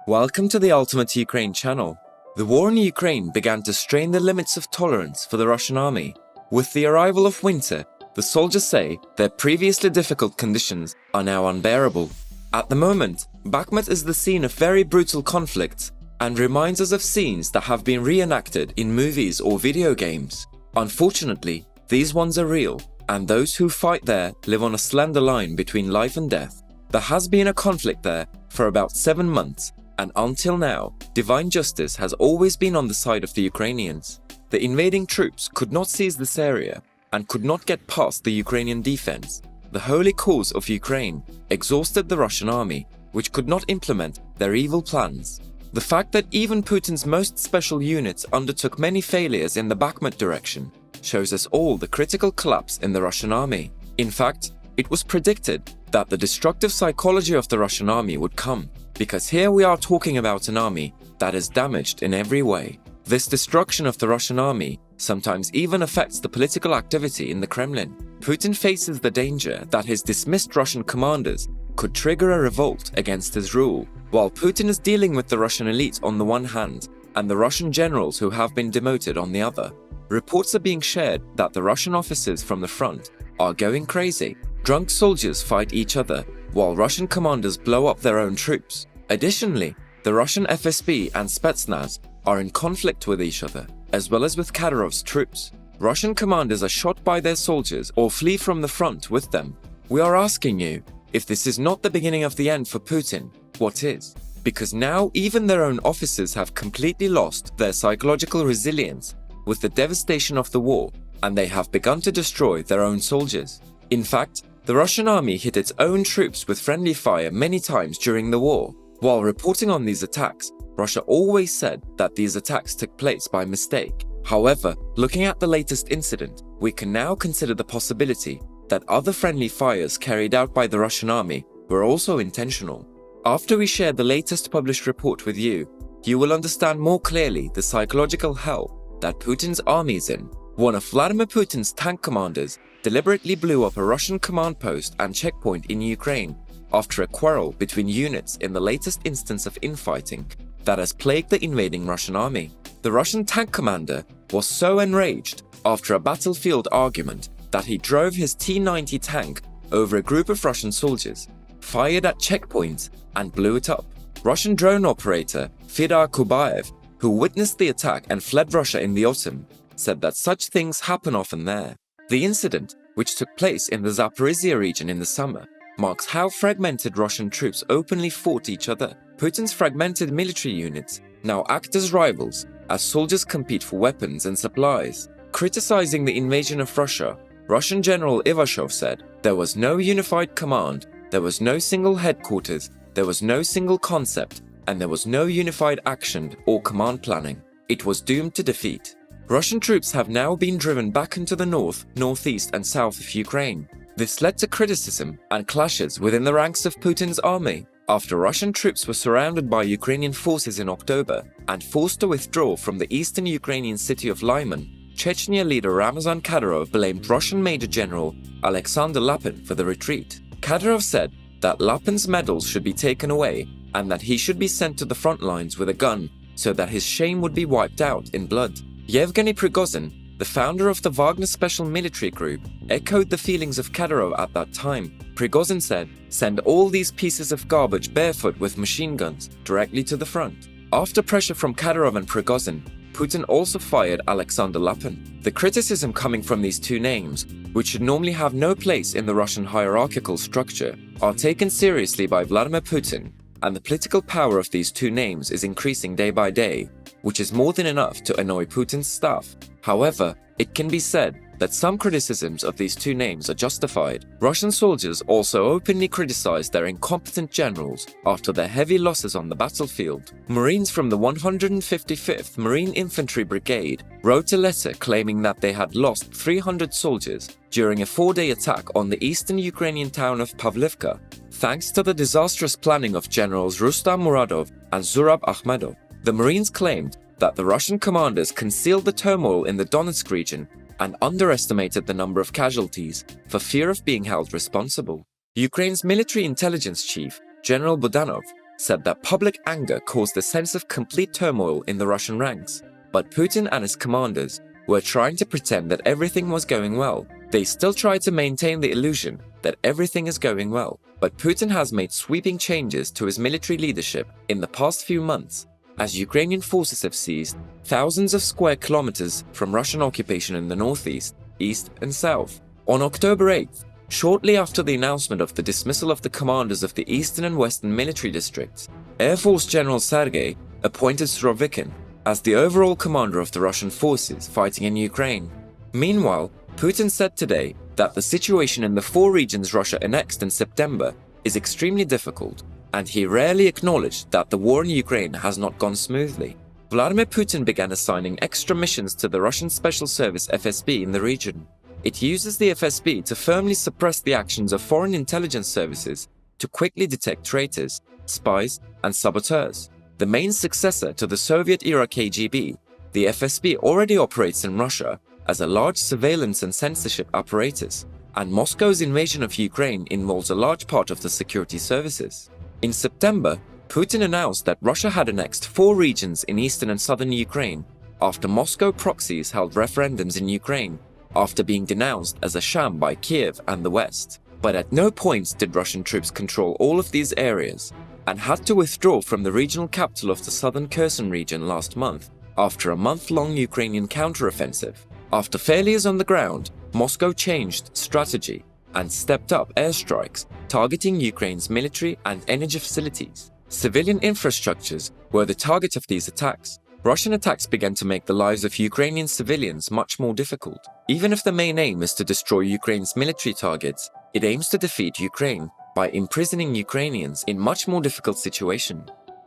Welcome to the Ultimate Ukraine channel. The war in Ukraine began to strain the limits of tolerance for the Russian army. With the arrival of winter, the soldiers say their previously difficult conditions are now unbearable. At the moment, Bakhmut is the scene of very brutal conflicts and reminds us of scenes that have been reenacted in movies or video games. Unfortunately, these ones are real, and those who fight there live on a slender line between life and death. There has been a conflict there for about 7 months, and until now, divine justice has always been on the side of the Ukrainians. The invading troops could not seize this area and could not get past the Ukrainian defense. The holy cause of Ukraine exhausted the Russian army, which could not implement their evil plans. The fact that even Putin's most special units undertook many failures in the Bakhmut direction shows us all the critical collapse in the Russian army. In fact, it was predicted that the destructive psychology of the Russian army would come, because here we are talking about an army that is damaged in every way. This destruction of the Russian army sometimes even affects the political activity in the Kremlin. Putin faces the danger that his dismissed Russian commanders could trigger a revolt against his rule, while Putin is dealing with the Russian elite on the one hand and the Russian generals who have been demoted on the other. Reports are being shared that the Russian officers from the front are going crazy. Drunk soldiers fight each other, while Russian commanders blow up their own troops. Additionally, the Russian FSB and Spetsnaz are in conflict with each other, as well as with Kadyrov's troops. Russian commanders are shot by their soldiers or flee from the front with them. We are asking you, if this is not the beginning of the end for Putin, what is? Because now even their own officers have completely lost their psychological resilience with the devastation of the war, and they have begun to destroy their own soldiers. In fact, the Russian army hit its own troops with friendly fire many times during the war. While reporting on these attacks, Russia always said that these attacks took place by mistake. However, looking at the latest incident, we can now consider the possibility that other friendly fires carried out by the Russian army were also intentional. After we share the latest published report with you, you will understand more clearly the psychological hell that Putin's army is in. One of Vladimir Putin's tank commanders deliberately blew up a Russian command post and checkpoint in Ukraine after a quarrel between units in the latest instance of infighting that has plagued the invading Russian army. The Russian tank commander was so enraged after a battlefield argument that he drove his T-90 tank over a group of Russian soldiers, fired at checkpoints, and blew it up. Russian drone operator Fedor Kubayev, who witnessed the attack and fled Russia in the autumn, said that such things happen often there. The incident, which took place in the Zaporizhia region in the summer, marks how fragmented Russian troops openly fought each other. Putin's fragmented military units now act as rivals as soldiers compete for weapons and supplies. Criticizing the invasion of Russia, Russian General Ivashov said, "There was no unified command, there was no single headquarters, there was no single concept, and there was no unified action or command planning. It was doomed to defeat." Russian troops have now been driven back into the north, northeast, and south of Ukraine. This led to criticism and clashes within the ranks of Putin's army after Russian troops were surrounded by Ukrainian forces in October and forced to withdraw from the eastern Ukrainian city of Lyman. Chechnya leader Ramazan Kadyrov blamed Russian Major General Alexander Lapin for the retreat. Kadyrov said that Lapin's medals should be taken away and that he should be sent to the front lines with a gun so that his shame would be wiped out in blood. Yevgeny Prigozhin, the founder of the Wagner Special Military Group, echoed the feelings of Kadyrov at that time. Prigozhin said, "Send all these pieces of garbage barefoot with machine guns directly to the front." After pressure from Kadyrov and Prigozhin, Putin also fired Alexander Lapin. The criticism coming from these two names, which should normally have no place in the Russian hierarchical structure, are taken seriously by Vladimir Putin, and the political power of these two names is increasing day by day, which is more than enough to annoy Putin's staff. However, it can be said that some criticisms of these two names are justified. Russian soldiers also openly criticized their incompetent generals after their heavy losses on the battlefield. Marines from the 155th Marine Infantry Brigade wrote a letter claiming that they had lost 300 soldiers during a 4-day attack on the eastern Ukrainian town of Pavlivka, thanks to the disastrous planning of generals Rustam Muradov and Zurab Akhmedov. The Marines claimed that the Russian commanders concealed the turmoil in the Donetsk region and underestimated the number of casualties for fear of being held responsible. Ukraine's military intelligence chief, General Budanov, said that public anger caused a sense of complete turmoil in the Russian ranks, but Putin and his commanders were trying to pretend that everything was going well. They still try to maintain the illusion that everything is going well, but Putin has made sweeping changes to his military leadership in the past few months, as Ukrainian forces have seized thousands of square kilometers from Russian occupation in the northeast, east and south. On October 8th, shortly after the announcement of the dismissal of the commanders of the eastern and western military districts, Air Force General Sergei appointed Surovikin as the overall commander of the Russian forces fighting in Ukraine. Meanwhile, Putin said today that the situation in the 4 regions Russia annexed in September is extremely difficult, and he rarely acknowledged that the war in Ukraine has not gone smoothly. Vladimir Putin began assigning extra missions to the Russian Special Service FSB in the region. It uses the FSB to firmly suppress the actions of foreign intelligence services to quickly detect traitors, spies, and saboteurs. The main successor to the Soviet-era KGB, the FSB already operates in Russia as a large surveillance and censorship apparatus, and Moscow's invasion of Ukraine involves a large part of the security services. In September, Putin announced that Russia had annexed 4 regions in eastern and southern Ukraine after Moscow proxies held referendums in Ukraine after being denounced as a sham by Kiev and the West. But at no point did Russian troops control all of these areas and had to withdraw from the regional capital of the southern Kherson region last month after a month-long Ukrainian counteroffensive. After failures on the ground, Moscow changed strategy and stepped up airstrikes targeting Ukraine's military and energy facilities. Civilian infrastructures were the target of these attacks. Russian attacks began to make the lives of Ukrainian civilians much more difficult. Even if the main aim is to destroy Ukraine's military targets, it aims to defeat Ukraine by imprisoning Ukrainians in much more difficult situation.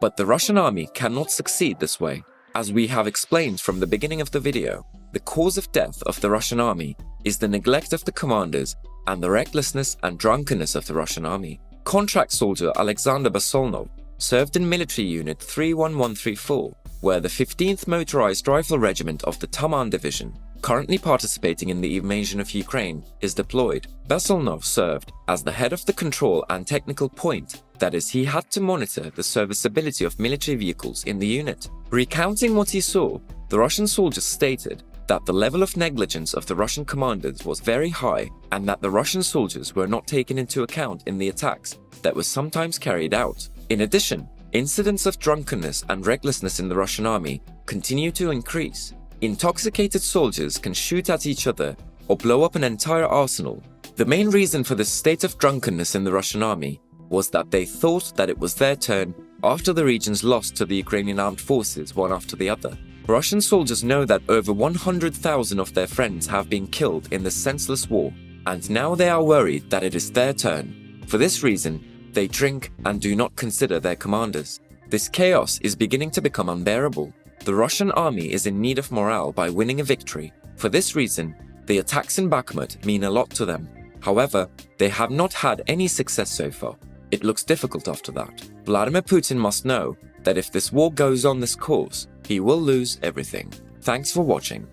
But the Russian army cannot succeed this way. As we have explained from the beginning of the video, the cause of death of the Russian army is the neglect of the commanders and the recklessness and drunkenness of the Russian army. Contract soldier Alexander Basolnov served in military unit 31134, where the 15th Motorized Rifle Regiment of the Taman Division, currently participating in the invasion of Ukraine, is deployed. Basolnov served as the head of the control and technical point, that is, he had to monitor the serviceability of military vehicles in the unit. Recounting what he saw, the Russian soldiers stated that the level of negligence of the Russian commanders was very high and that the Russian soldiers were not taken into account in the attacks that were sometimes carried out. In addition, incidents of drunkenness and recklessness in the Russian army continue to increase. Intoxicated soldiers can shoot at each other or blow up an entire arsenal. The main reason for this state of drunkenness in the Russian army was that they thought that it was their turn after the regions lost to the Ukrainian armed forces one after the other. Russian soldiers know that over 100,000 of their friends have been killed in this senseless war, and now they are worried that it is their turn. For this reason, they drink and do not consider their commanders. This chaos is beginning to become unbearable. The Russian army is in need of morale by winning a victory. For this reason, the attacks in Bakhmut mean a lot to them. However, they have not had any success so far. It looks difficult after that. Vladimir Putin must know that if this war goes on this course, he will lose everything. Thanks for watching.